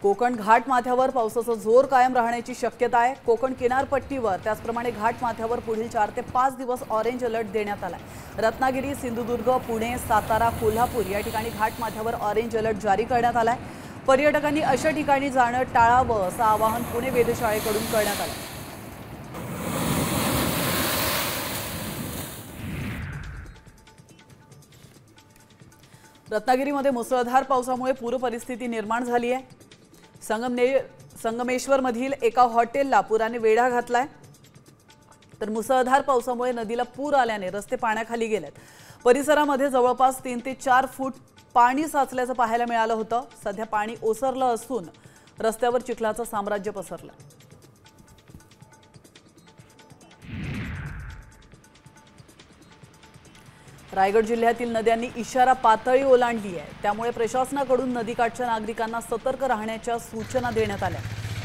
कोकण घाट माथ्यावर पावसाचा जोर कायम राहण्याची शक्यता आहे। कोकण किनारपट्टीवर त्याचप्रमाणे घाट माथ्यावर पुढील 4 ते 5 दिवस ऑरेंज अलर्ट देण्यात आलाय। रत्नागिरी, सिंधुदुर्ग, पुणे, सातारा, कोल्हापूर या ठिकाणी घाट माथ्यावर ऑरेंज अलर्ट जारी करण्यात आलाय। पर्यटकांनी अशा ठिकाणी जाणं टाळावं असं आवाहन पुणे वेधशाळेकडून करण्यात आलंय। रत्नागिरीमध्ये मुसळधार पावसामुळे पूर परिस्थिती निर्माण झाली आहे। संगमेश्वरमधील एका हॉटेलला पुराने वेढा घातलाय। तर मुसळधार पावसामुळे नदीला पूर आल्याने रस्ते पाण्याखाली गेलेत। परिसरामध्ये जवळपास 3 ते 4 फूट पाणी साचल्याचं पाहायला मिळालं होतं। सध्या पाणी ओसरलं असून रस्त्यावर चिखलाचं साम्राज्य पसरलं। रायगड जिल्ह्यातील नद्यांनी इशारा पातळी ओलांडली आहे। त्यामुळे प्रशासनाकडून नदीकाठच्या नागरिकांना सतर्क राहण्याच्या सूचना देण्यात आल्या।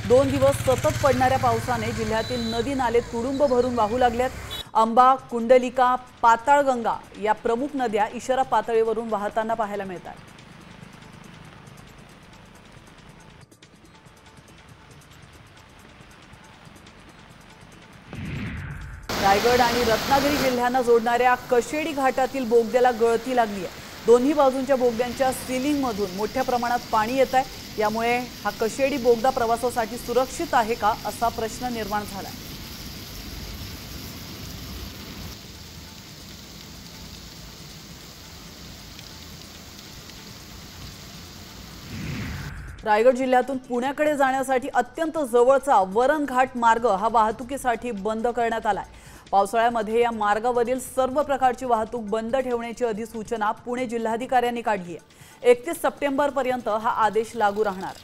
2 दिवस सतत पडणाऱ्या पावसाने जिल्ह्यातील नदी नाले तुडुंब भरून वाहू लागलेत। अंबा, कुंडलिका, पाताळगंगा या प्रमुख नद्या इशारा पातळीवरून वाहताना पाहायला मिळतात। रायगड आणि रत्नागिरी जिल्ह्यांना जोडणाऱ्या कशेडी घाटातील बोगद्याला गळती लागली आहे। दोन्ही बाजूंच्या बोगद्यांच्या सीलिंगमधून मोठ्या प्रमाणात पाणी येत आहे। यामुळे हा कशेडी बोगदा प्रवासासाठी सुरक्षित आहे का असा प्रश्न निर्माण झाला आहे। रायगड जिल्ह्यातून पुण्याकडे जाण्यासाठी अत्यंत जवळचा वरण घाट मार्ग हा वाहतुकीसाठी बंद करण्यात आलाय। पावसाळ्यामध्ये या मार्गावरील सर्व प्रकारची वाहतूक बंद ठेवण्याची अधिसूचना पुणे जिल्हाधिकाऱ्यांनी काढली आहे। 31 सप्टेंबरपर्यंत हा आदेश लागू राहणार।